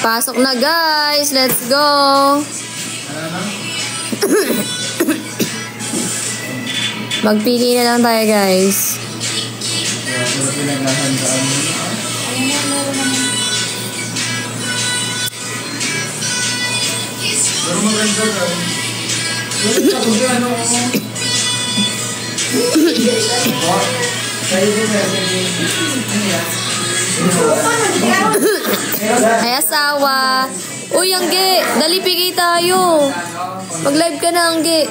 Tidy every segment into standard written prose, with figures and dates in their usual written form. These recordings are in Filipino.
Pasok na guys, let's go. Magpili na lang tayo guys. Ay asawa. Uy, Angge, dali pigay tayo. Mag-live ka na, Angge.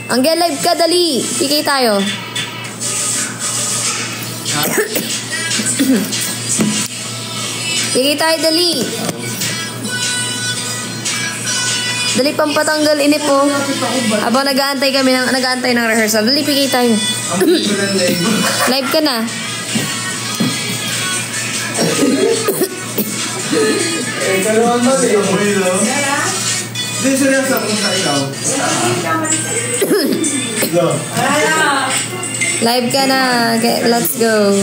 Angge, live ka, dali. Pigay tayo. Pigay tayo, dali. Dali pampatanggal inip po. Habang nag-aantay kami ng rehearsal. Dali pigay tayo. Live ka na. Live ka na. Okay, let's go.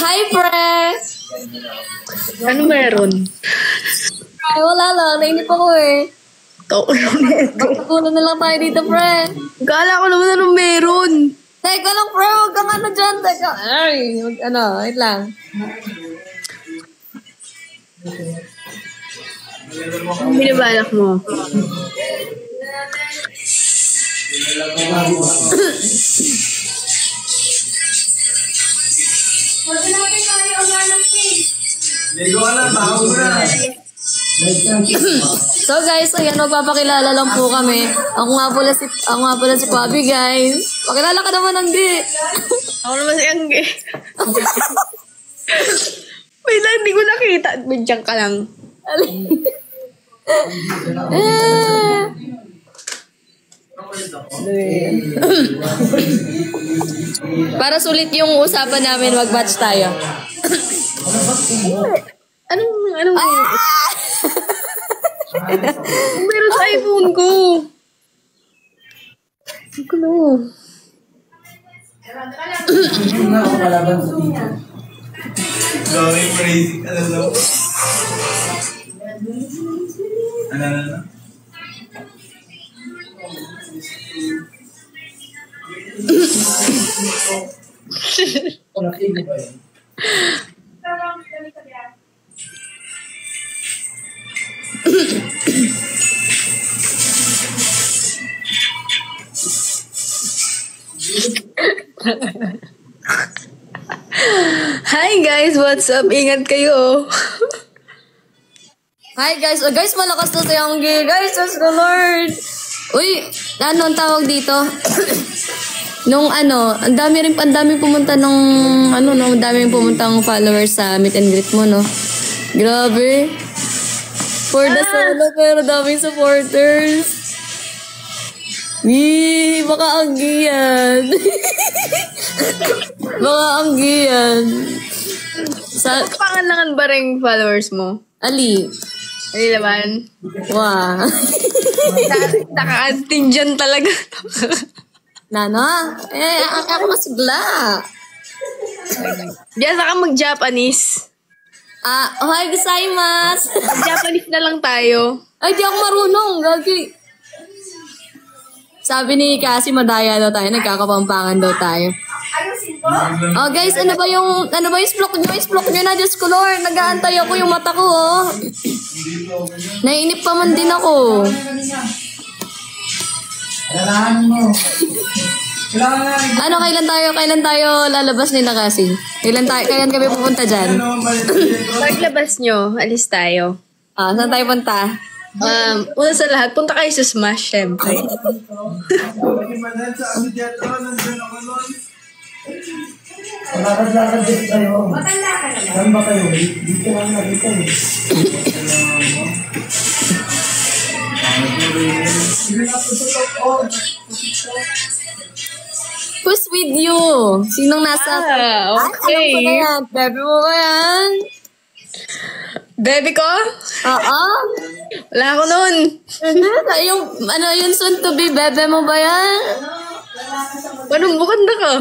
Hi, pre! Ano meron? Ay, wala lang. Nainip ako eh. Magkagulo na lang tayo dito, pre. Kala ko naman anong meron. Teka lang, pre. Huwag kang ano dyan. Teka. Ay, wait lang. Ang binabalak mo? So guys, ayan, magpapakilala lang po kami. Ako nga pala si Pabi, guys. Pakilala ka naman, Angge. Ako naman si Angge. Wait lang, hindi ko nakita. Bidyang ka lang. Para sulit yung usapan namin, mag-batch tayo. Anong meron sa iPhone ko? Sorry, crazy. Ano? Hi guys, what's up? Ingat kayo. Hi guys. Oh, guys, malakas to si Angge. Guys, just the Lord. Uy, ano ang tawag dito? Ang dami pumunta ang dami pumuntang followers sa meet and greet mo, no? Grabe. For the solo, pero daming supporters. Baka Angge yan. Baka Angge yan. Pangalangan ba rin followers mo? Ali. Ali naman. Wow. Naka-anting dyan talaga. Nana? Ako masigla. Diyan saka mag-Japanese. Ohay gozaimasu. Japanese na lang tayo. Ay, di ako marunong. Gagi. Sabi ni Cassie, madaya daw tayo. Nagkakapampangan daw tayo. Oh, guys, ano ba yung splok nyo? Splok nyo na, Diyos ko, Lord. Nag-aantay ako yung mata ko, oh. Naiinip pa man din ako. Ano, kailan tayo lalabas nila kasi? Kailan kami pupunta dyan? Paglabas nyo, alis tayo. Saan tayo punta? Una sa lahat, punta kayo sa Smash, syempre. Lakad-lakad dito kayo. Saan ba kayo? Dito lang na dito. Who's with you? Sinong nasa... Okay. Alam ko na yan. Baby mo ba yan? Baby ko? Oo? Wala ako nun. Yung soon to be bebe mo ba yan? Anong bukanda ka?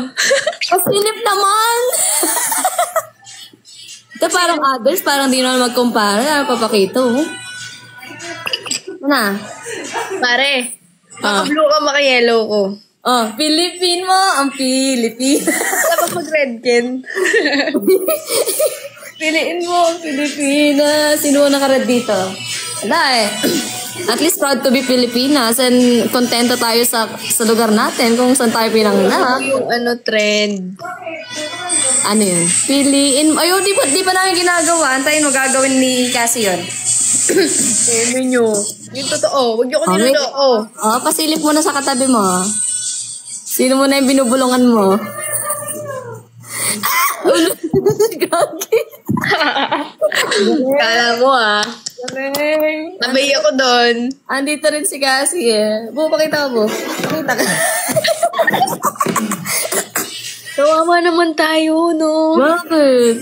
Pasilip naman! Ito parang others, parang di naman magkumpara. Papakita, oh. Ano? Pare, maka-blue ka, maka-yellow ko. Oh, Philippine mo, ang Philippine. Wala pa mag-red ken. Piliin mo ang Pilipinas. Sino naka-red dito? Wala eh. At least proud to be Pilipinas and kontento tayo sa lugar natin kung saan tayo pinanganak. Yung trend. Ano yun? Piliin mo. Ayun, di pa namin ginagawa. Antayin mo, gagawin ni Cassie yun. Sabi nyo. Yung totoo. Huwag nyo ko niloloko. Pasilip mo na sa katabi mo. Sino mo na yung binubulungan mo? Kala mo nabay ako doon. Andito rin si Cassie eh. Pakita ko. Pakita ka. Kawawa naman tayo, no? Bakit?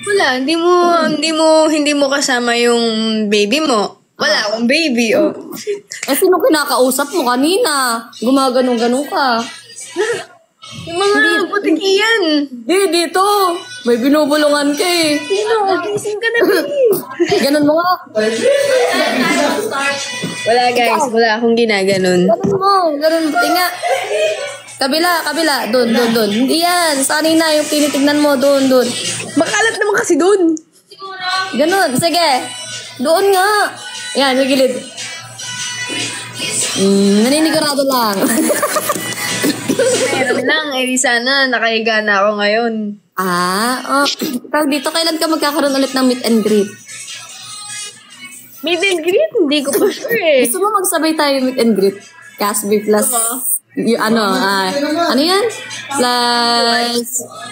Wala, hindi mo kasama yung baby mo. Wala akong baby, oh. Sino kinakausap mo kanina? Gumaganong-ganong ka. Yung mga putikiyan. Dito. May binubulungan ka eh. Sino? Gising ka na, baby. Ganun mo nga. Wala, guys. Wala akong ginaganon. Ganun mo. Tinga. Kabila. Doon. Hindi yan. Sa kanina yung tinitignan mo. Doon. Makalat naman kasi doon. Ganun. Sige. Doon nga. Yan, may gilid. Naninigurado lang. Meron lang. Sana nakahiga na ako ngayon. Tawag dito, kailan ka magkakaroon ulit ng meet and greet? Meet and greet? Hindi ko pa sure eh. Gusto mo magsabay tayo meet and greet? Casby plus... ano yan? Plus...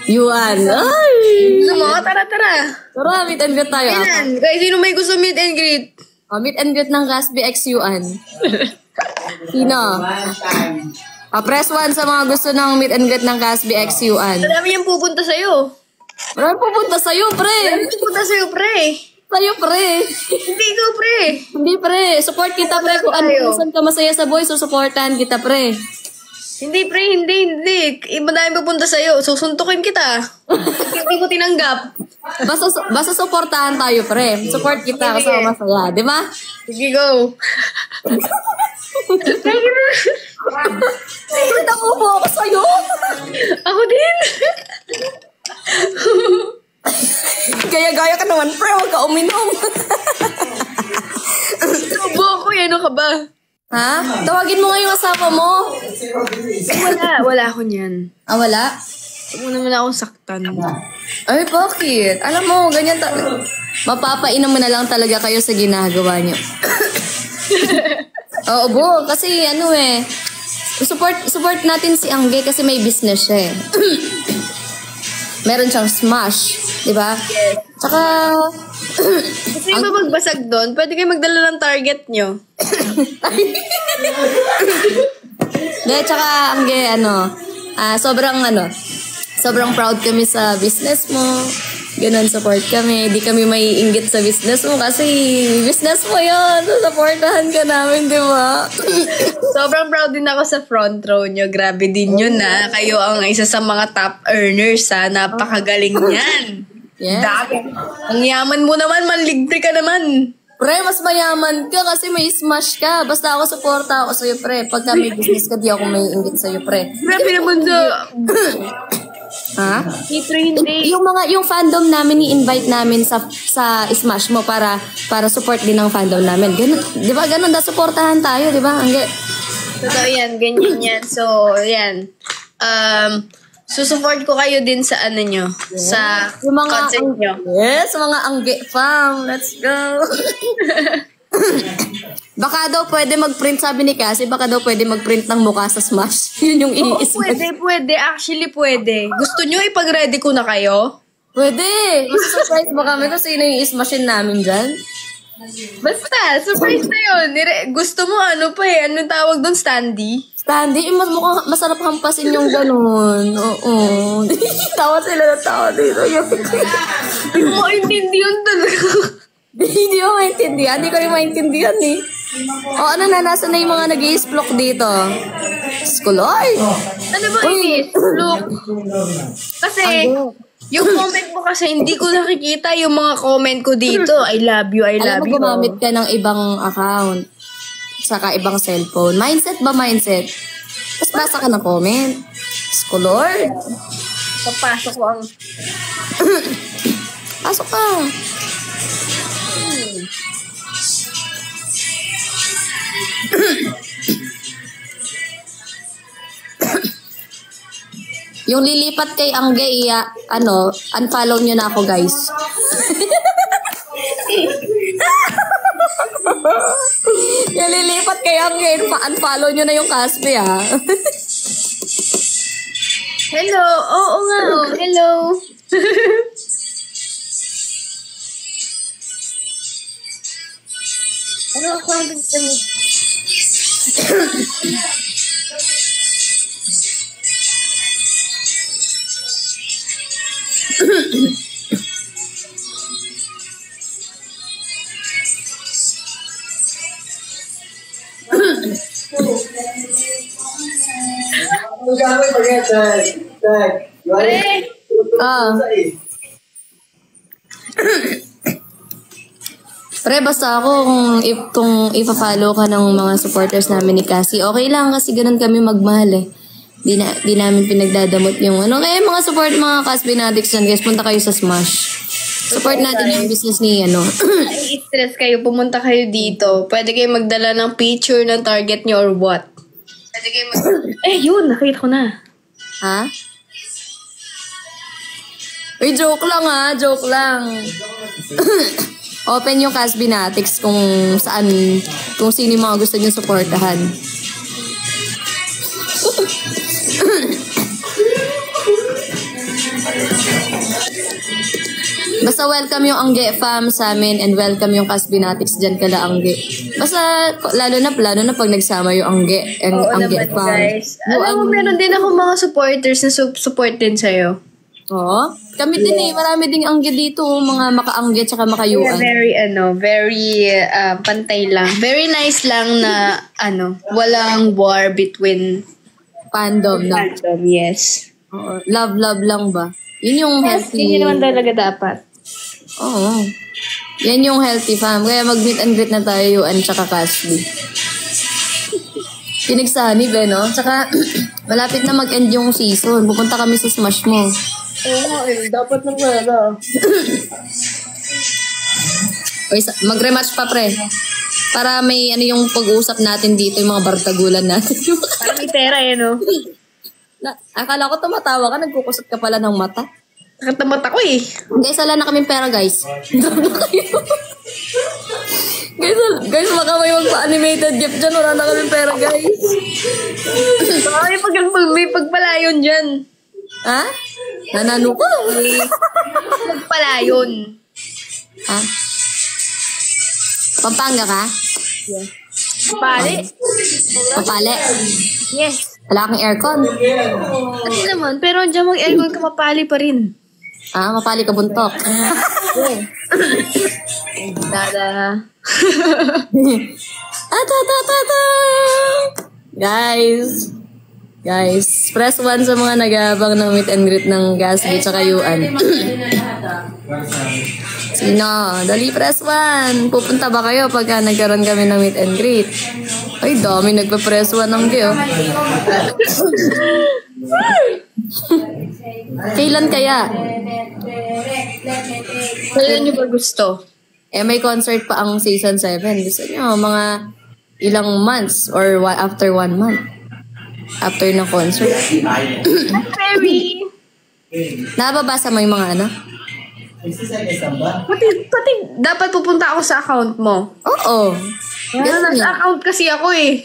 Yuan. Ay! Gusto mo? Tara. Tara, meet and greet tayo. Ayan. Guys, sino may gusto meet and greet? Meet and greet ng Casby x Yuan. Sino? Press 1 sa mga gusto ng meet and greet ng Casby x Yuan. Marami yung pupunta sa'yo. Marami pupunta sa'yo, pre. Sa'yo, pre. Hindi ko, pre. Hindi, pre. Support kita, pre. Kung saan ka masaya sa boy, supportan kita, pre. Hindi, pre. Hindi. Madami pupunta sa'yo. Susuntukin kita. Hindi ko tinanggap. Basta supportahan tayo, pre. Support kita kasi masaya. Di ba? Sige, go. Nakupo ako sa'yo. Ako din. Gaya-gaya ka naman, pre. Huwag ka uminom. Tubo ako. Ano ka ba? Ha? Tawagin mo nga yung asawa mo. Wala ako niyan. Wala? Huwag mo naman akong saktan. Ay, bakit? Alam mo, ganyan mapapainom mo na lang talaga kayo sa ginagawa niyo. Oo, bo. Kasi support natin si Angge kasi may business siya eh. Meron siyang Smash, di ba? Yes. Tsaka... Gusto nyo ba magbasag doon? Pwede kayo magdala ng target nyo. Tsaka Angge, sobrang proud kami sa business mo. Ganun, support kami. Di kami may inggit sa business mo kasi business mo yun. Supportahan ka namin, di ba? Sobrang proud din ako sa front row nyo. Grabe din yun na. Kayo ang isa sa mga top earners ha. Napakagaling yan. Yes. Dami. Ang yaman mo naman, manlibre ka naman. Pre, mas mayaman ka kasi may Smash ka. Basta ako suporta ako sa'yo, pre. Pagka may business ka, di ako may inggit sa'yo, pre. Grabe naman sa... Ha? Hindi. Yung fandom namin, i-invite namin sa Smash mo para support din ng fandom namin. Ganun, di ba? Ganun, suportahan tayo, di ba? Totoo yan, ganyan yan. So, yan. Susupport ko kayo din sa nyo. Yes. Sa content nyo. Yes, mga Angge fam. Let's go. Baka daw pwede mag-print, sabi ni Cassie, baka daw pwede mag-print ng mukha sa Smash. Yun yung i-Smash. Pwede. Actually, pwede. Gusto nyo ipag-ready ko na kayo? Pwede. Surprise mo kami kung sino yung i-Smashin namin dyan. Basta, surprise na yun. Gusto mo anong tawag doon? Standee? Standee? Mukhang masarap hampasin yung ganun. Oo. Tawa sila na tawa dito. Hindi mo intindi yun talaga. maintindihan. Hindi ko rin maintindihan eh. O ano na, nasa na yung mga nag-i-splok dito? Skuloy! Ano ba ini? Look. Kasi, yung comment mo kasi hindi ko nakikita yung mga comment ko dito. I love you, I Alam love mo, you. gumamit ka ng ibang account. Saka ibang cellphone. Mindset ba mindset? Tapos basa ka ng comment. Skulord. Papasok ko ang... Pasok ka. Yung lilipat kay Angge, unfollow nyo na ako, guys. Yung lilipat kay Angge, unfollow nyo na yung Caspi, ha? Hello! Oo nga, oh. Hello! Ano ako ang damit? Pre, basta ako kung ipa-follow ka ng mga supporters namin ni Cassie, okay lang kasi ganun kami magmahal eh. Di namin pinagdadamot yung ano. Kaya mga support, mga Caspi Fanatics dyan, guys, punta kayo sa Smash. Support natin yung business ni I-stress kayo, pumunta kayo dito. Pwede kayo magdala ng picture ng target nyo or what? Pwede kayo yun, nakita ko na. Ha? Uy, joke lang ha, joke lang. Open yung Caspi Fanatics kung sino yung mga gusto nyo supportahan. Basta welcome yung Angge fam sa amin and welcome yung Caspi Fanatics dyan kala Angge. Basta lalo na pag nagsama yung Angge and Angge fam. Guys. Alam mo, meron din ako mga supporters na support din sa'yo. Oo. Kami din eh. Marami ding Angge dito. Mga maka-Angge tsaka maka-UN. Very pantay lang. Very nice lang na walang war between Fandom na. fandom, yes. Oo. Love lang ba? Yun yung healthy. Yun naman talaga dapat. Oo. Yan yung healthy fam. Kaya mag-meet and greet na tayo UN tsaka Caspi. Pinagsani ba, no? Tsaka malapit na mag-end yung season. Pupunta kami sa Smash mo. Oo dapat na pala. Oy, mag-rematch pa pre. Para may yung pag-uusap natin dito, yung mga bartagulan natin. Parang may pera no? Akala ko tumatawa ka, nagkukusot ka pala ng mata. Nakatamot ako eh. Guys, wala na kaming pera, guys. guys, baka may magpa-animated gift dyan. Wala na kaming pera, guys. May pagpalayon dyan. Ha? Nanano ko. Pagpalayon. Ha? Pampanga ka? Yes. Papali. Papali? Yes. Wala kang aircon? Ano naman, pero dyan mag-aircon ka mapali pa rin. Ah, mapali ka buntok. Dada. Guys, press 1 sa mga nag-aabang ng meet and greet ng Gasby tsaka UN. Sino? Dali, press 1. Pupunta ba kayo pagka nagkaroon kami ng meet and greet? Ay, dami nagpa-press 1 ng Gio. Kailan kaya? Kailan nyo ba gusto? May concert pa ang season 7. Gusto nyo, mga ilang months or after 1 month. After ng concert. Very. Nababasa mo yung mga Pati dapat pupunta ako sa account mo. Oo. Ganun Nasa account kasi ako eh.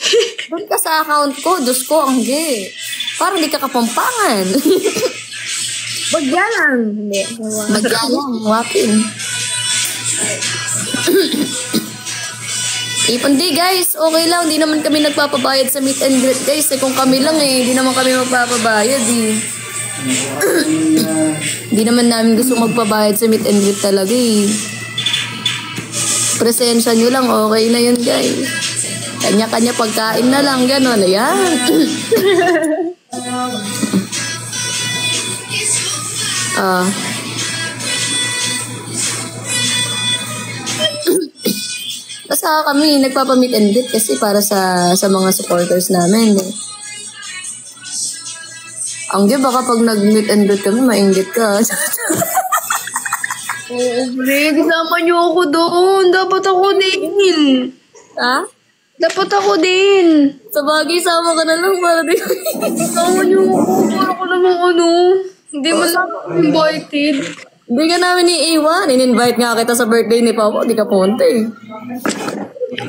Doon ka sa account ko, Diyos ko, ang gay. Parang di ka kapampangan. Bagya lang. Hindi. Bagya lang, wapin. Hindi guys, okay lang. Di naman kami nagpapabayad sa meet and greet guys. Kung kami lang di naman kami magpapabayad Di naman namin gusto magpabayad sa meet and greet talaga Presensya nyo lang, okay na yun, guys. Kanya-kanya pagkain na lang, gano'n. Ayan. Basta kami, nagpapamit and greet kasi para sa mga supporters namin. Eh. Angge, baka pag nag-meet and greet kami, mainggit ka. Oo, pre. Kasama niyo ako doon. Dapat ako din. Ha? Dapat ako din. Sa bagay, sama ka na lang para di. Kasama niyo ako. Para ko namang ano. Hindi mo lang invited. Hindi ka namin iiwan. In-invite nga kita sa birthday ni Papa. Di ka punta eh.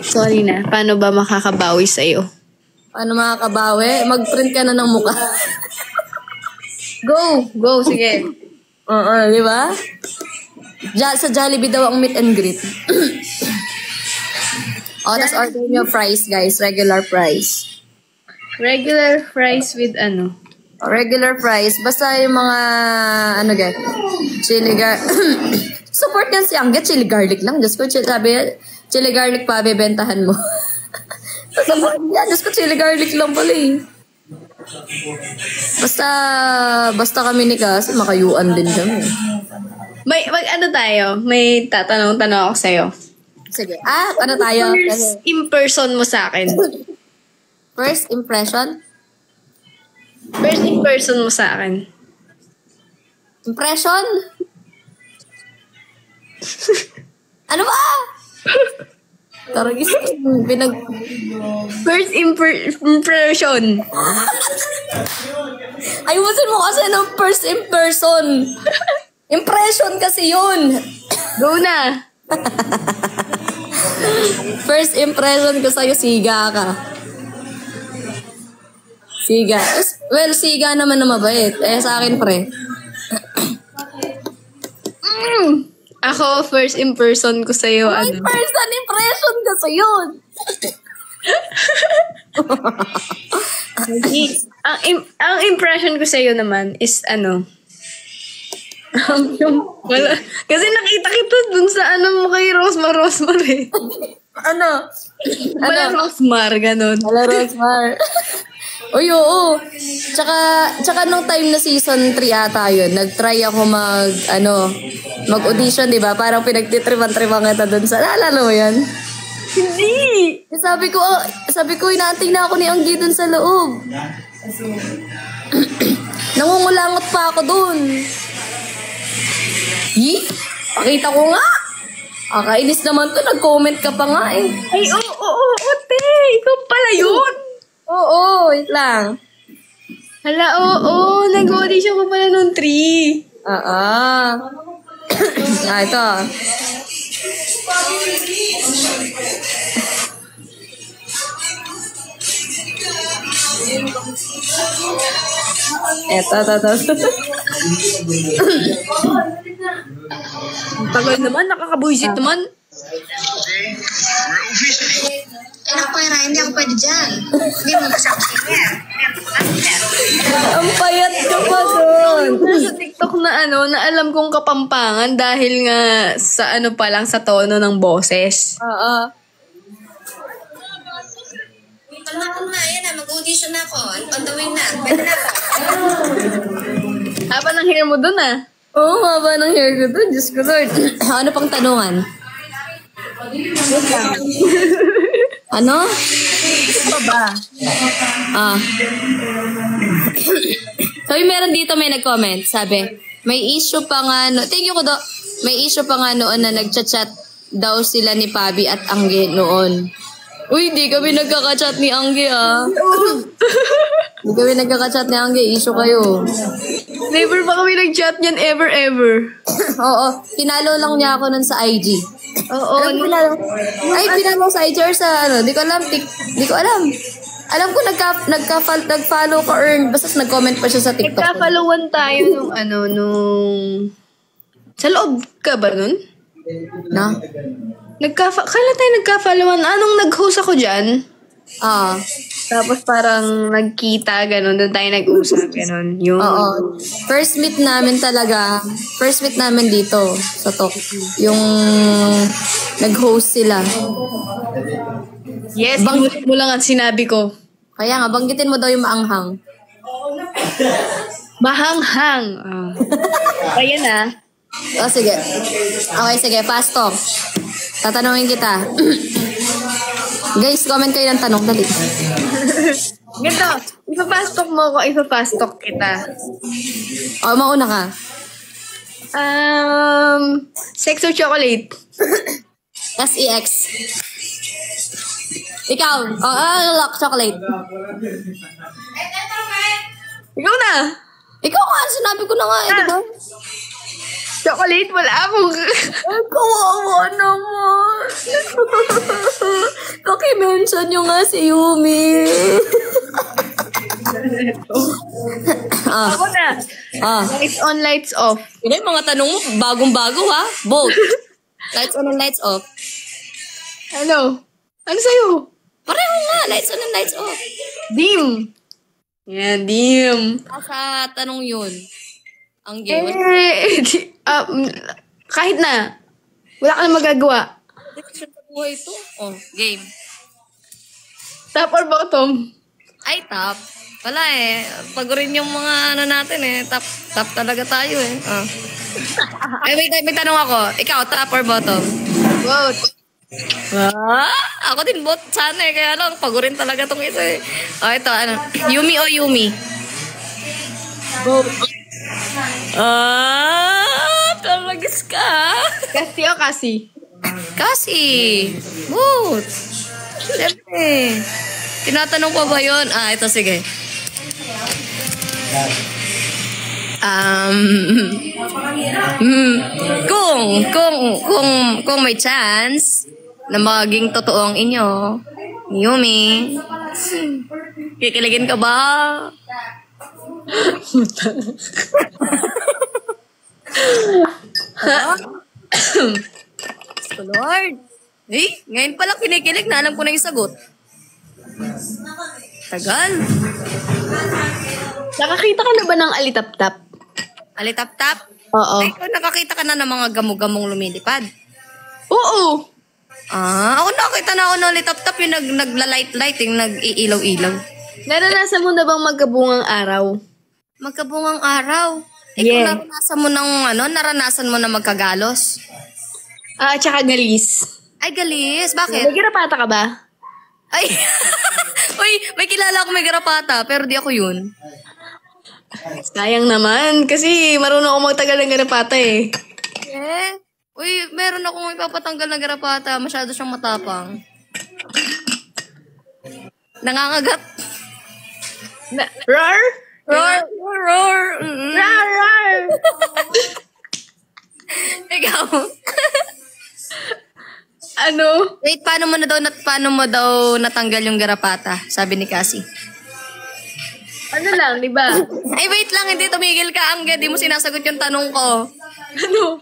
Sorry na. Paano ba makakabawi sa'yo? Paano makakabawi? Mag-print ka na ng mukha. Go! Go, sige. Oo, di ba? Sa Jollibee daw ang meet and greet. Tapos order nyo fries, guys. Regular fries. Regular fries with ano? Regular fries. Basta yung mga, guys, chili support yan si Angge, chili garlic lang. Diyos ko, sabi, chili garlic pa, bebentahan mo. Support yan. Diyos ko, chili garlic lang pala eh. Basta kami ni Kasi, makayuan din kami. May tatanong-tanong ako sa'yo. Sige. Ano tayo? First impression mo sa akin. First impression? First impression mo sa akin. Impression? Ano ba? Taragis. First impression. Ayusin mo kasi ng first impression. Impression kasi yun. Go na. First impression ko sa'yo, siga ka. Siga. Well, siga naman na mabait. Sa akin, pre. Ako, first impression ko sa'yo, First impression kasi yun. ang impression ko sa'yo naman is wala. Kasi nakita kita dun sa mo kay Rosmar eh. Wala Rosmar, ganun. Wala Rosmar. Uy, oo. Tsaka nung time na season 3 ata yun, nag-try ako mag-audition, di ba? Parang pinagtitripan-tripan kita dun sa, naalala mo yan? Hindi! Sabi ko, inaantay na ako ni Anggi dun sa loob. Nangungulangot pa ako dun. Pakita ko nga. Kainis naman to, nag-comment ka pa nga eh. Ay, oo, te. Ikaw pala yun. Oo, wait lang. Hala, oo. Nag-audition ko pala nung 3. Ito. Ito. Tagal naman, nakakabuisit naman. Anak ko, Ryan, hindi ako pwede dyan. Hindi mo kasama siya. Ang payat ka pa doon. Sa TikTok na na alam kong Kapampangan dahil nga sa pa lang sa tono ng boses. Oo. Ayan na, mag-audition na ako. On the way na. Pwede na ako. Haba ng hair mo dun Oo, haba ng hair ko doon. Diyos ko, Lord. Ano pang tanungan? Ano? Ano ba? So, yung meron dito may nag-comment. Sabi, may issue pa nga, thank you ko do. May issue pa nga noon na nagchat-chat daw sila ni Pabi at Angge noon. Uy, di kami nagkaka-chat ni Angge Di kami nagkaka-chat ni Angge, issue kayo. Never pa kami nag-chat niyan ever. Oo, pinalo lang niya ako nun sa IG. Oo. Pinalo sa IG or sa di ko alam. Di ko alam. Alam ko nag-follow ka or basta nag-comment pa siya sa TikTok. Nagka-followan tayo nung sa loob ka ba nun? Na? Kailan tayo nagka-followan? Anong nag-host ako dyan? Tapos parang nagkita, gano'n. Doon tayo nag-usap, gano'n. Oo. First meet namin dito sa Tok. Yung Nag-host sila. Yes, inulit mo lang ang sinabi ko. Kaya nga, banggitin mo daw yung maanghang. Mahanghang. Ayan na. O, sige. Okay, sige. Fast talk. Tatanungin kita. Guys, comment kayo ng tanong. Dali. Ganito, ipapastok mo ko, ipapastok kita. O, mauna ka. Sex or chocolate? SEX. Ikaw. Lock chocolate. Ikaw na. Ikaw nga, sinabi ko na nga, diba? Chocolate, wala akong... Kawawa naman. Pakimension nyo nga si Yumi. Ako na. Lights on, lights off. Yun yung mga tanong mo, bagong-bago ha? Both. Lights on and lights off. Ano? Ano sa'yo? Pareho nga, lights on and lights off. Dim. Yan, dim. Sa tanong yun, ang game. Kahit na. Wala ka na magagawa. Sa buhay ito. Oh, game. Top or bottom? Ay, top. Wala eh. Pagurin yung mga ano natin eh. Top talaga tayo eh. Ay, may tanong ako. Ikaw, top or bottom? Both. Ako din bot sana eh. Kaya lang, pagurin talaga tong isa eh. Ito, ano. Yumi o Yumi? Both. Talagis ka. Kasi o kasi? Kasi. Both. Siyempre. Tinatanong pa ba yun? Ito sige. Kung may chance na maging totoo ang inyo, Yumi, kikiligin ka ba? So Lord. Ngayon pala kinikilig na alam ko na yung sagot. Tagal. Nakakita ka na ba ng alitap-tap? Alitap-tap? Oo. Ay, nakakita ka na ng mga gamo-gamong lumilipad? Oo. Ako nakakita na ako ng alitap-tap yung nagla-light-light, yung nag-iilaw-ilaw. Naranasan mo na bang magkabungang araw? Magkabungang araw? Yeah. Kung naranasan mo na magkagalos? Tsaka galis. Ay, galis. Bakit? May garapata ka ba? Ay, uy, may kilala ako may garapata, pero di ako yun. Sayang naman, kasi marunong ako magtagal ng garapata eh. Uy, meron akong ipapatanggal na garapata. Masyado siyang matapang. Nangangagat. Roar? Roar! Roar! Roar! Roar! Ikaw. Ano? Wait, paano mo daw natanggal yung garapata? Sabi ni Cassie. Ano lang, di ba? Ay, wait lang, hindi tumigil ka, Angge. Di mo sinasagot yung tanong ko. Ano?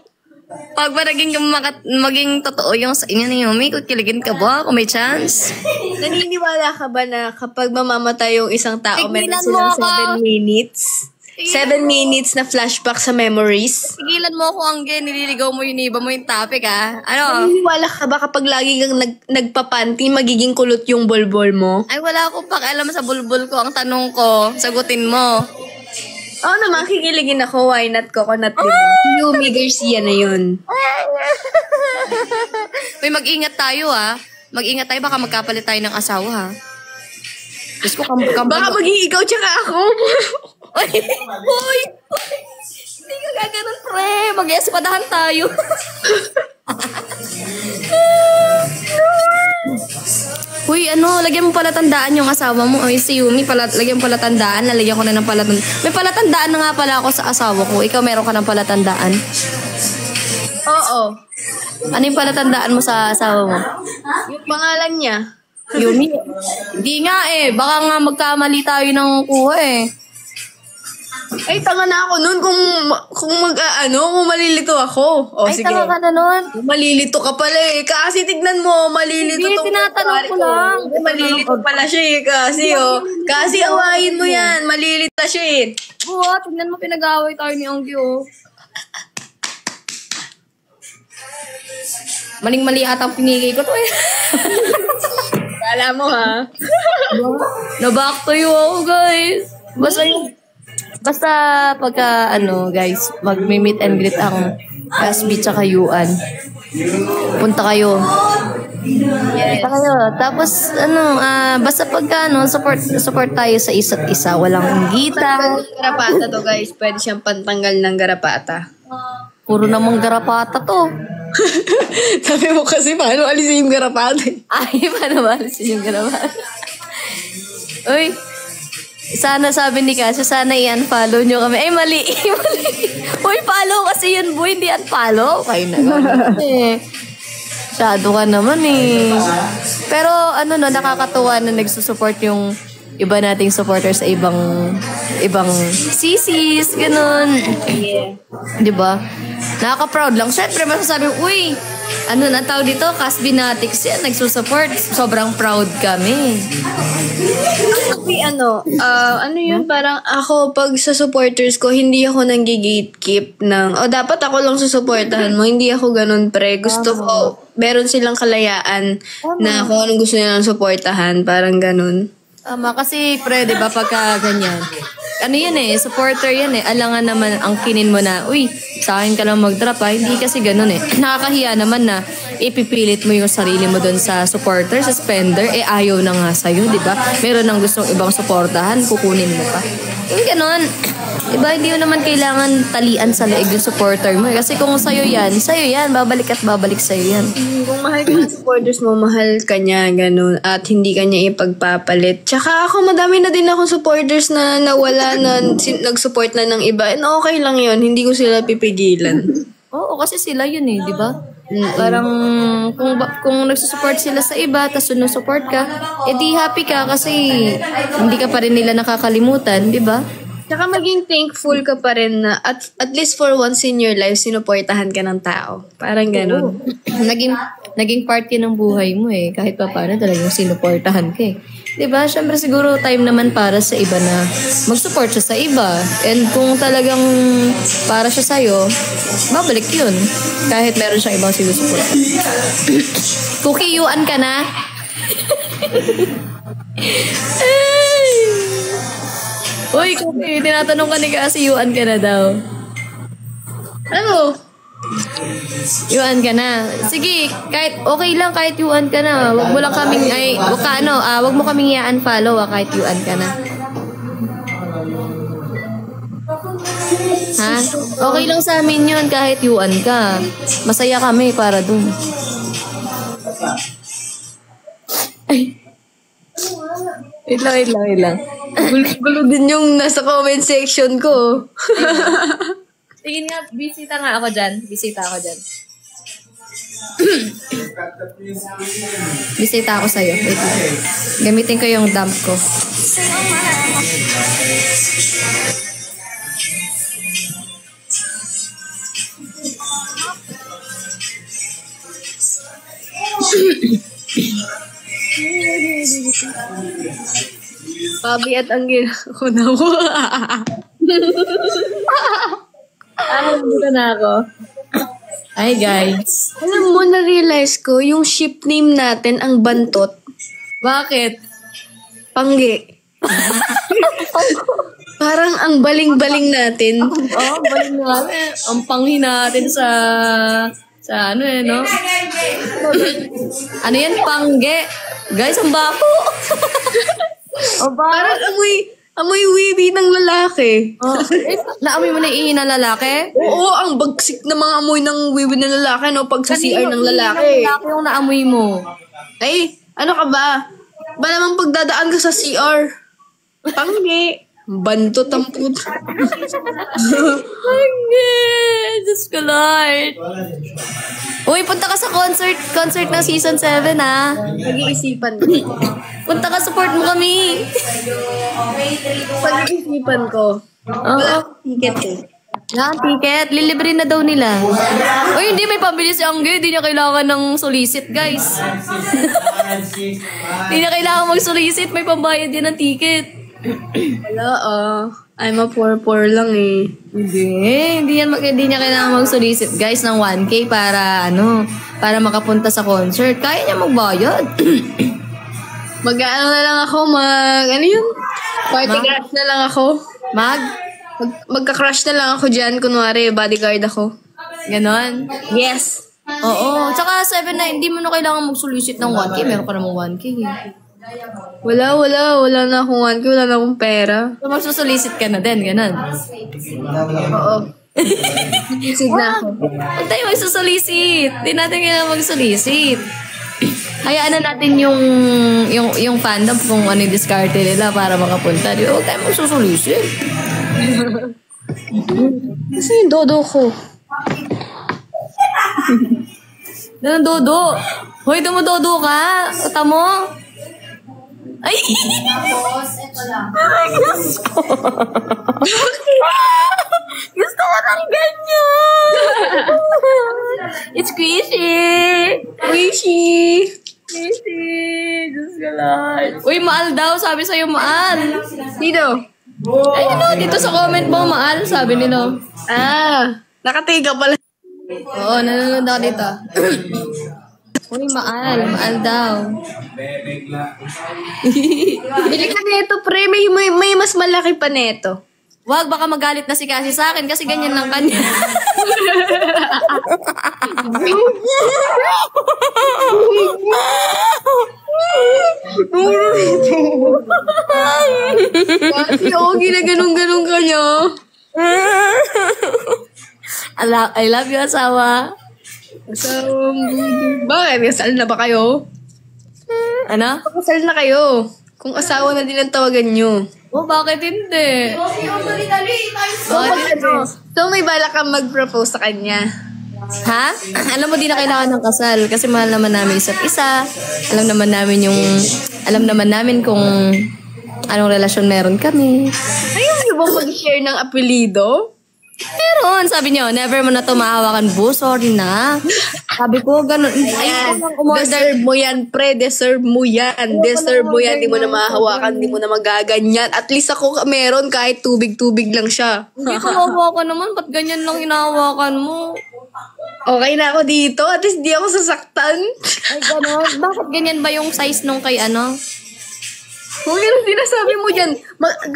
Pag ba maging totoo yung sa inyo ni Yumi, kiligin ka ba kung may chance? Naniniwala ka ba na kapag mamamatay yung isang tao, meron Tigilan silang mo 7 minutes? 7 minutes na flashback sa memories? Tigilan mo ako, Angge. Nililigaw mo yun, iba mo yung topic, ha? Ano? Naniniwala ka ba kapag lagi kang nagpapanty, magiging kulot yung bolbol mo? Ay, wala akong pakialam sa bulbul ko. Ang tanong ko, sagutin mo. Oo naman, kikiligin ako. Why not coconut, diba? Yumi Garcia na yun. Uy, mag-ingat tayo, ha? Mag-ingat tayo, baka magkapalit tayo ng asawa, ha? Diyos ko, Baka maging ikaw tsaka ako. Uy! Hindi ka gaganon, pre. Mag-espadahan tayo. Uy, lagyan mo pala tandaan yung asawa mo. Ay, si Yumi, lagyan mo pala tandaan. Lalagyan ko na ng palatandaan. May palatandaan na nga pala ako sa asawa ko. Ikaw meron ka ng palatandaan? Oo. Ano yung palatandaan mo sa asawa mo? Yung pangalan niya. Yumi? Hindi nga eh. Baka nga magkamali tayo ng kuha eh. Ay, tanga na ako nun kung malilito ako. O, Ay, sige. tama ka na nun. Malilito ka pala eh. Kasi tignan mo, malilito Hindi, tong tinatanong ko lang. Malilito pala siya eh. Kasi Kasi awayin mo yan. Malilito siya eh. Buwa, tignan mo pinag-away tayo ni Anggi oh. Maling-mali ata ang pinigay ko to eh. Kala mo ha? Na-back to you ako, guys. Basta pagka, guys, mag-meet and greet ang SB tsaka Yuan. Punta kayo. Punta kayo. Tapos, basta pagka, support tayo sa isa't isa. Walang inggitan. Garapata to guys. Pwede siyang pantanggal ng garapata. Puro namang garapata to. Sabi mo kasi paano alisin yung garapata? Ay, paano ba alisin yung garapata? Uy, sana sabi ni Casio, sana i-unfollow nyo kami. Ay, mali. Uy, follow kasi yun, boy. Hindi unfollow. Kayo na gano'n. Masyado ka naman eh. Pero nakakatuwa na nagsusupport yung iba nating supporters sa ibang sisis, ganun. Yeah. Diba? Nakaka-proud lang. Siyempre, masasabi, uy, ang tawag dito, Casbinatics yan, nagsusupport. Sobrang proud kami. Actually, yun, parang ako, pag sa supporters ko, hindi ako nang-gatekeep ng, dapat ako lang susuportahan mo. Hindi ako ganun, pre. Gusto ko, meron silang kalayaan na kung anong gusto nilang suportahan. Parang ganun. Kasi, pre, diba, pagka ganyan, supporter yan eh. Alangan naman ang kinin mo na, uy, sa akin ka lang mag-drop ha. Hindi kasi ganun eh. Nakakahiya naman na ipipilit mo yung sarili mo dun sa supporter, sa spender, ayaw na nga sa'yo, di ba? Meron nang gustong ibang supportahan, kukunin mo pa. Yung ganun. Diba, hindi mo naman kailangan talian sa leeg yung supporter mo. Kasi kung sa'yo yan, babalik at babalik sa'yo yan. Kung mahal ka ng supporters mo, mahal ka niya, ganun. At hindi ka niya ipagpapalit. Tsaka ako, madami na din akong supporters na nawala na nag-support na ng iba. And okay lang yun. Hindi ko sila pipigilan. Oo, kasi sila yun eh, di ba? Parang kung nagsusupport sila sa iba, tapos support ka, edi happy ka kasi hindi ka pa rin nila nakakalimutan, di ba? Tsaka maging thankful ka pa rin na at least for once in your life, sinuportahan ka ng tao. Parang ganun. Naging part yun ng buhay mo eh. Kahit pa paano talagang sinuportahan ka eh. Diba? Siyempre siguro time naman para sa iba na mag-support siya sa iba. And kung talagang para siya sa'yo, babalik yun. Kahit meron siyang ibang sinusupport. Kukiyuan ka na? Uy, Cookie, tinatanong ka ni Cassie, yuan ka na daw. Ano? Yuan ka na. Sige, kahit okay lang kahit yuan ka na. Wag mo lang kaming wag mo kaming i-unfollow kahit yuan ka na. Ha? Okay lang sa amin 'yun kahit yuan ka. Masaya kami para dun. Ay. Wait lang. Gulo din yung nasa comment section ko. Sige nga, bisita ako dyan. Bisita ako sa'yo. Wait lang. Gamitin ko yung dump ko. Pabi at ang ko na mo. Dito na ako. Hi guys. Alam mo, na-realize ko, yung ship name natin, ang Bantot. Bakit? Pangge. Parang ang baling-baling natin. Baling natin. Ang panghi natin sa ano no? Ano yan? Pangge. Guys, ang bako. Parang amoy wibi ng lalaki. Naamoy mo na ihi ng lalaki? Oo, ang bagsik na mga amoy ng wibi ng lalaki, no? Pag sa CR ng lalaki. Lalaki yung naamoy mo. Ay, ano ka ba? Ba namang pagdadaan ka sa CR? Pangge. Bantot ang puto. Pangge. Diyos ko, Lord. Uy, punta ka sa concert ng season 7, ha? Pag-iisipan ko. Punta ka, support mo kami. Pag-iisipan ko. Wala akong ticket eh. Ticket. Lilibre na daw nila. Uy, hindi. May pambili si Angge. Hindi niya kailangan ng solicit, guys. Hindi niya kailangan mag-solicit. May pambayad yan ng ticket. Wala I'm a poor lang eh. Hindi niya kailangan mag-solicit, guys, ng 1K para, para makapunta sa concert. Kaya niya magbayad. Mag-ano na lang ako, Party crush na lang ako. Magka-crush na lang ako dyan, kunwari, bodyguard ako. Ganon? Yes. Oo. Tsaka 7 na, hindi mo na kailangan mag-solicit ng 1K. Meron ka namang 1K. Wala na akong 1K, wala na akong pera. So, magsusolicit ka na din, ganon. Oo. Solicit na ako. Huwag tayo magsusolicit. Hindi natin kailangan mag-solicit. Hayaan na natin yung fandom kung ano yung diskarte nila para makapunta. Huwag tayo magsusolicit. Kasi yung dodo ko. Dodo. Hoy, dumudodo ka. Uta mo. Ay! Gusto ko. Gusto ko ng ganyan. It's squishy. Squishy. Diyos ka lang. Uy, Maal daw. Sabi sa'yo, Maal. Dito. Ay, dito sa comment mo, Maal. Sabi nila. Nakatiga pala. Oo, nanonood ako dito. Uy, Maal daw. Bili ka neto, pre. May mas malaki pa neto. Wag, baka magalit na si Cassie sa akin kasi ganyan lang kanya. Kasi ako ginaganong-ganong ka niya. I love you, asawa. Bakit? Kasal na ba kayo? Ano? Kasal na kayo. Kung asawa na din ang tawagan nyo. Oh, bakit hindi? So, may balak kang mag-propose sa kanya. Ha? Alam mo, di na kailangan ng kasal kasi mahal naman namin isa't isa. Alam naman namin kung anong relasyon meron kami. Ayaw niyo ba mag-share ng apelido? Meron, sabi niyo, never mo na ito mahawakan, boo. Sorry na. Sabi ko, ganun. Ayun ko umorder. Deserve mo yan, pre. Deserve mo yan. Deserve mo yan. Di mo na mahawakan. Di mo na magaganyan. At least ako meron kahit tubig-tubig lang siya. Hindi ko mahawakan naman. Ba't ganyan lang hinahawakan mo? Okay na ako dito. At least di ako sasaktan. Ay, gano'n. Bakit ganyan ba yung size nung kay ano? Huwag yung sinasabi mo dyan.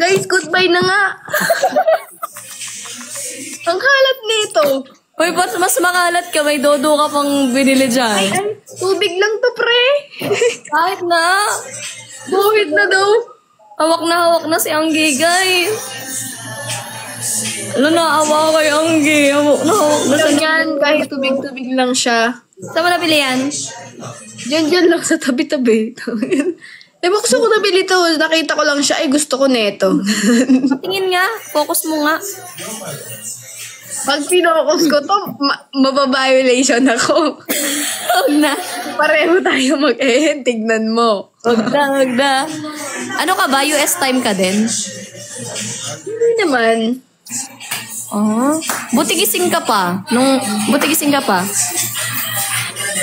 Guys, goodbye na nga. Ang kalat nito. Uy, mas makalat ka. May dodo ka pang binili dyan. Ay, tubig lang to, pre. Kahit na. Buhit na daw. Hawak na si Anggi, guys. Naawa kay Anggi. Hawak na sa Ganyan, kahit tubig-tubig lang siya. Saan mo nabili yan? Diyan lang sa tabi-tabi. Gusto ko nabili to. Nakita ko lang siya. Ay, gusto ko neto. Tingin nga. Focus mo nga. Pag pinokus ko to, mababiolation ako. Huwag na. Pareho tayo mag-end. Tignan mo. Huwag na. Ano ka ba? US time ka din? Hindi naman. Oh. Buti gising ka pa. Buti gising ka pa.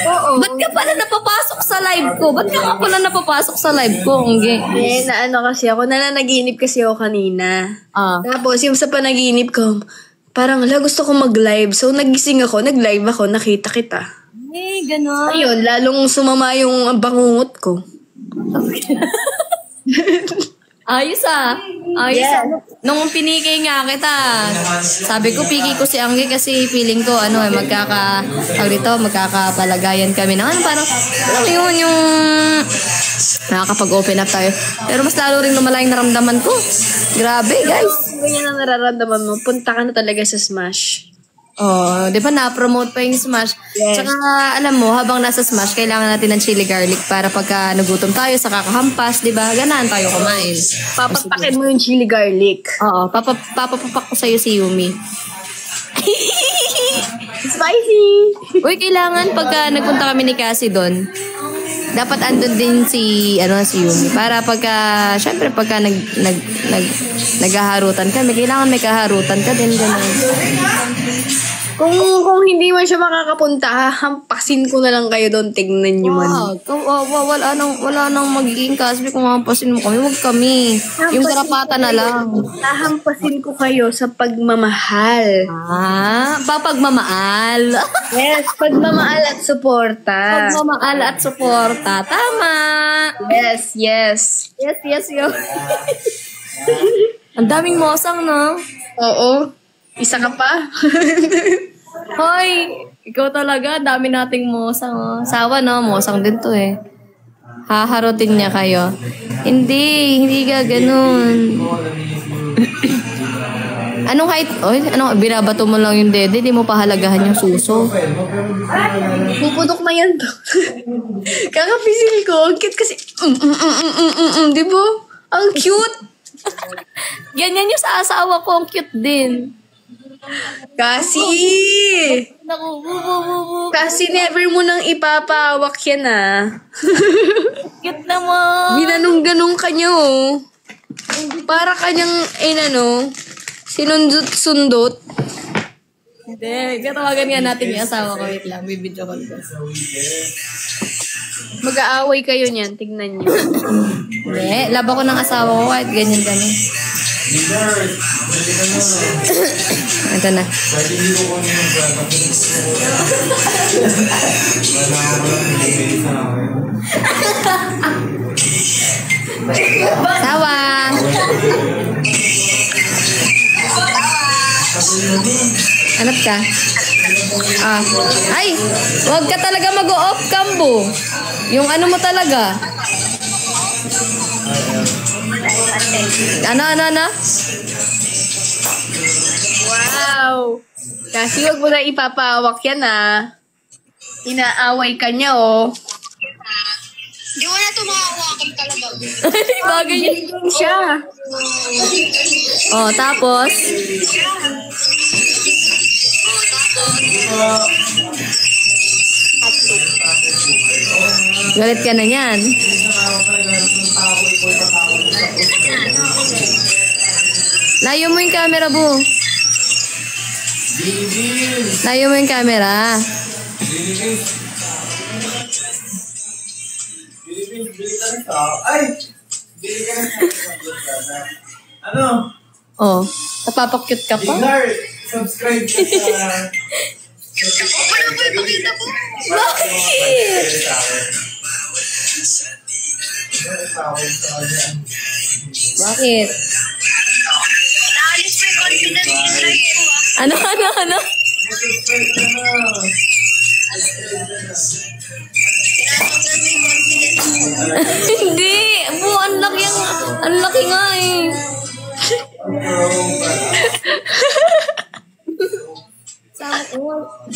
Oo. Ba't ka pala napapasok sa live ko? Ba't ka nga pala napapasok sa live ko? Kasi ako. Nananaginip kasi ako kanina. Tapos, yung sa panaginip ko, parang, gusto ko mag-live. So, nagising ako, nag-live ako, nakita kita. Eh, gano'n. Ayun, lalong sumama yung bangungot ko. Ayos Yeah. Nung piniki nga kita, sabi ko, piki ko si Anggi kasi feeling ko, magkakapalagayan kami ng parang, yun yung nakakapag-open up tayo. Pero mas lalo rin lumala yung naramdaman ko. Grabe, guys. Ganyan ang nararamdaman mo, punta ka na talaga sa Smash. Oh, di ba na-promote pa yung Smash? Yes. Tsaka, alam mo, habang nasa Smash, kailangan natin ng chili garlic para pagka nagutom tayo sa kakahampas, di ba? Ganahan tayo kumain. Papapakin mo yung chili garlic. Oo, papapapak ko sa'yo si Yumi. Spicy! Uy, kailangan pagka nagpunta kami ni Cassie doon, dapat andun din si Yumi. Para syempre pagka naghaharutan kami, kailangan may kaharutan ka din, gano'n. Kung hindi man siya makakapunta, hampasin ko na lang kayo doon. Tignan nyo man. Wala nang magiging kasbi kung hampasin mo kami. Huwag kami. Yung karapatan na lang. Hahampasin ko kayo sa pagmamahal. Papagmamahal. Yes, pagmamahal at suporta. Pagmamahal at suporta. Tama. Yes. Yes. Ang daming mosang, no? Oo. Isa ka pa? Hoy, ikaw talaga. Dami nating mosang, oh. Sawa, no? Mosang din to, eh. Haharutin niya kayo. Hindi ka ganun. Anong height? Binabato mo lang yung dede, di mo pahalagahan yung suso. Pupudok na yan to. Kakapisil ko. Ang cute kasi. Di ba? Ang cute. Ganyan yung sa asawa ko. Ang cute din. Kasi Naku, kasi never mo nang ipapawak yan cute naman. Ginanong-ganong ka niya Para kanyang sinundot-sundot. Hindi, katawagan nga natin yung asawa ko. Wait lang, bibidyo ko. Mag-aaway kayo niyan, tignan niyo. Hindi, laba ko ng asawa ko kahit ganyan kami. Ito na. Asawa! Hanap ka? Ay! Huwag ka talaga mag-off cambo. Yung ano mo talaga. Ano? Wow! Kasi wag mo na ipapawak yan Inaaway ka niya Di wala tumahawakan talaga. Bagay niya. Siya. Oh, tapos? Galit ka na yan. Layo mo yung camera, Bu. Layo mo yung camera. Ay! Bili ka na. Oh, napapakyut ka pa? Dinar, subscribe ka sa... Bakit? Bakit? Naalis mo yung confidence in life ko Ano? Subscribe ka na. Tinatanggal mo yung confidence. Hindi. Bu, ang laki nga eh.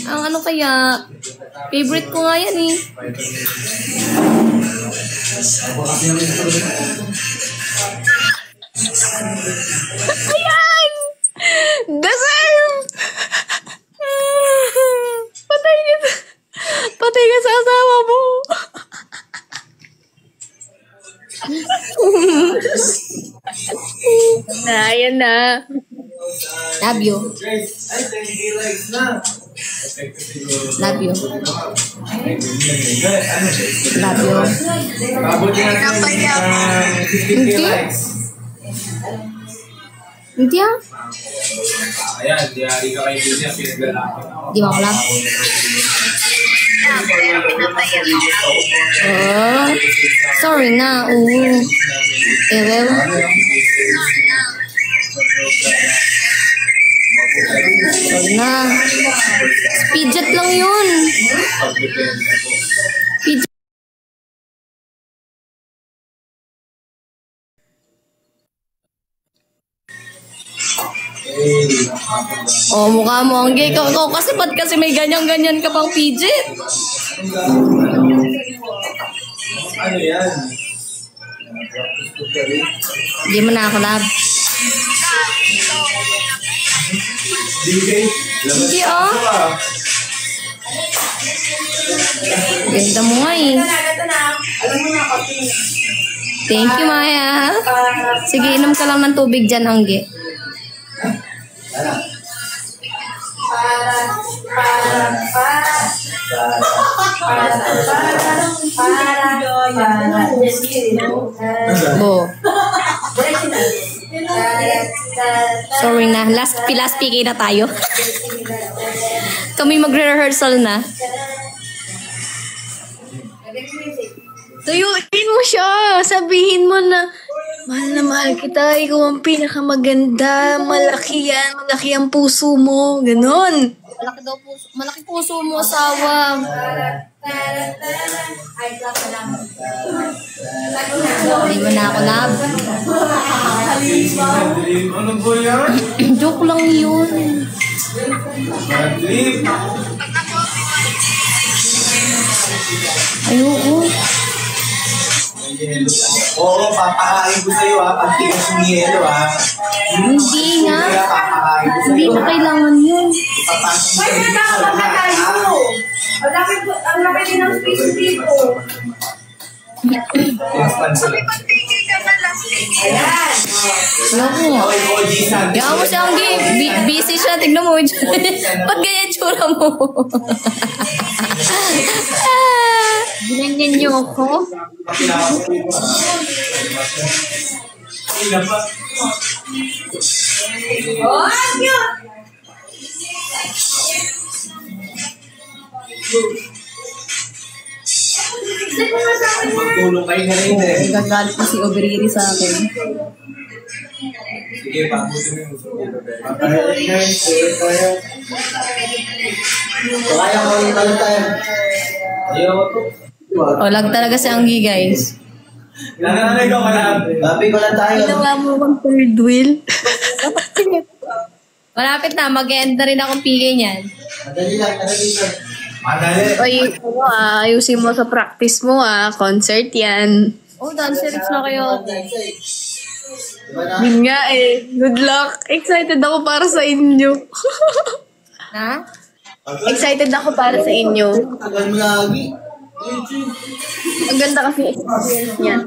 Ang ano kaya, favorite ko nga yan eh. Ayan! Deserve! Patay ka sa asawa mo. Ayan na. Love you. Ay, 10K likes na. Love you. Love you. Pabuti natin 15K likes. Hindi ah. Ayan, diyari ka kayo din yan. Pinaglalaki ako. Di ba ko love? Oh. Sorry na. Oo. Ewew. Sorry na. Speedjet lang yun. Speedjet. Oh, mukha mo ang gay. Ikaw kasi ba't kasi may ganyan-ganyan ka pang pijet? Ano yan? Hindi mo na ako love. Hindi oh. Ganda mo nga eh. Thank you, Maya. Sige, inom ka lang ng tubig dyan, Angge. Bo. Sorry na. Last PK na tayo. Kami magre-rehearsal na. Tuyuin mo siya. Sabihin mo na, mahal na mahal kita. Ikaw ang pinakamaganda. Malaki yan. Malaki ang puso mo. Ganon. Malaki daw puso. Malaki puso mo, asawa. Hindi mo na ako love. Ano ba yan? Joke lang yun. Ayoko. Oo, papakain ko sa'yo ha. Pag tigas ng yelo ha. Hindi nga. Papakain ko Hindi sa'yo. na kailangan yun. Papasok mo sa'yo. Ang laki din ng space dito. Ayoko nga. Kaya mo siya ang busy siya. Tignan mo. Ba't ganyan tsura mo? Ginanyan niyo ako. Magtulong kayo na rin eh. Nagagalit na si Oberiri sa akin. Sige, pabutin mo yung kaya ko yung tayo tayo. Ayaw ko. O, lag talaga si Anggi, guys. Nananay ko kaya. Happy ko lang tayo. Ginawa mo bang third wheel? Malapit na. Mag-end na rin akong PK niyan. Madali lang, madali lang. Madali. Oy, ayusin mo sa practice mo concert yan. Oh, dancerix na kayo. Yun nga eh. Good luck. Excited ako para sa inyo. Ha? Excited ako para sa inyo. Tagal mo lagi. Ang ganda kasi experience niya.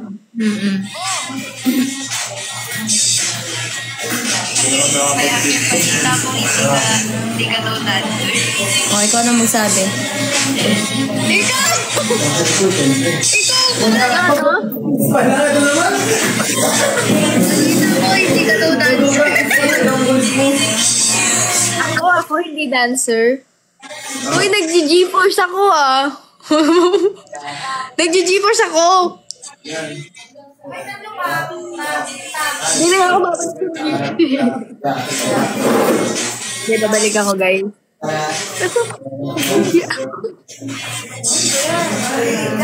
O, ikaw na magsabi. Panalo naman. Ako hindi dancer. Uy, nag-G-Force ako Nag-G-Force ako. Hindi na ako babalik. Hindi, babalik ako, guys.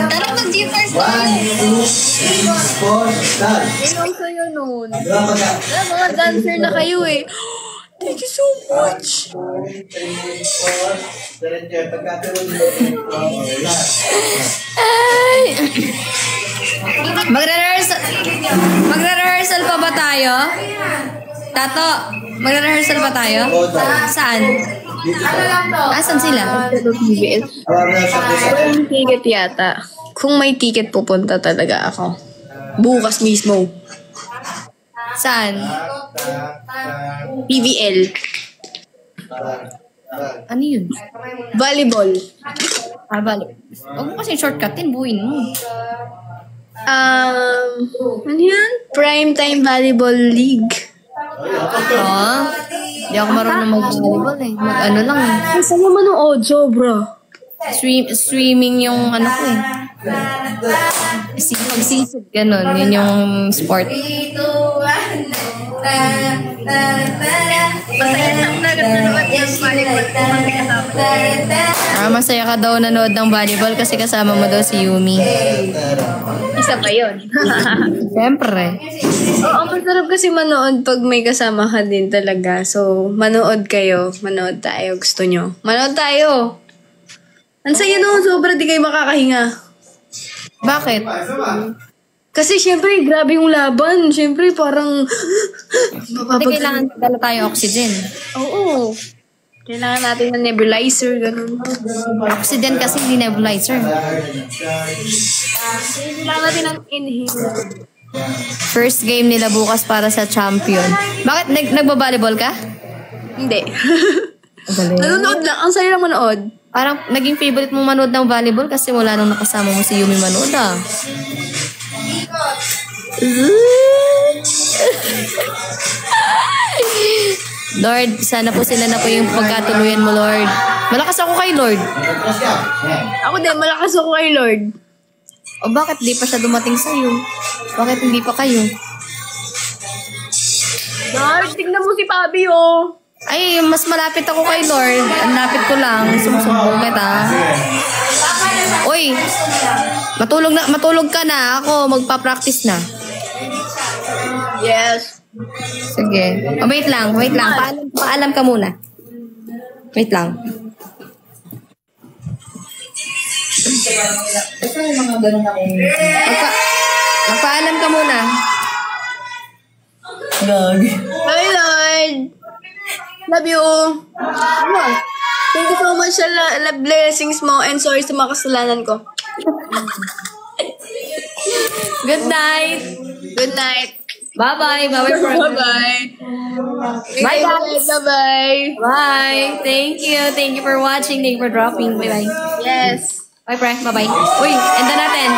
Tara, mag-G-Force ko. 1, 2, 3, 4, start. Ilang sa'yo nun. Drama na. Mga dancer na kayo eh. Thank you so much. 1, 2, 3, 4. Diretso, pagkatuloy mo. Ay! Magre-rehearsal pa ba tayo? Tato, magre-rehearsal pa tayo? Saan? Asan sila? Walang ticket yata. Kung may ticket, pupunta talaga ako. Bukas mismo. Saan? PVL. Ano yun? Volleyball. Ah, balik. Huwag mo kasi shortcutin, buuin mo. Ano yan? Primetime Volleyball League. Hindi ako marunong mag-volleyball eh. Mag-ano lang eh. Ay, saan naman ang audio, bro? Swimming yung ano ko eh. Pag-seafood, ganun. Yun yung sport. Masaya ka daw nanood ng volleyball kasi kasama mo daw si Yumi. Isa pa yun. Siyempre. Oo, masarap kasi manood pag may kasama ka din talaga. So, manood kayo. Manood tayo. Gusto nyo. Manood tayo. Ang saya no, sobra di kayo makakahinga. Bakit? Kasi syempre, grabe yung laban. Syempre, parang... Hindi kailangan dala tayo oxygen. Oo. Kailangan natin ng nebulizer, ganun. Oxygen kasi hindi nebulizer. Kailangan natin ng inhaler. First game nila bukas para sa champion. Bakit? Nagbabalibol ka? Hindi. Ang galing. Nanonood lang. Ang saya lang manood. Parang naging favorite mong manood ng volleyball kasi wala nang nakasama mo si Yumi manood ah. Lord, sana po sila na po yung pagkatuluyan mo, Lord. Malakas ako kay Lord. Ako din, malakas ako kay Lord. O bakit di pa siya dumating sa'yo? Bakit hindi pa kayo? Lord, tignan mo si Pabi, oh. Ay, mas malapit ako kay Lord. Ang lapit ko lang. Sumusumbong kita. Uy, matulog ka na. Ako, magpa-practice na. Yes. Sige. Oh, wait lang. Paalam ka muna. Wait lang. Ito yung mga ganun ako. Magpaalam ka muna. Gagi. Hi, Lord. Love you. Thank you so much sa blessings mo and sorry sa mga kasalanan ko. Good night. Good night. Bye-bye. Bye-bye. Bye-bye. Bye, guys. Bye-bye. Bye. Thank you. Thank you for watching. Thank you for dropping. Bye-bye. Yes. Bye, pre. Bye-bye. Uy, enda natin.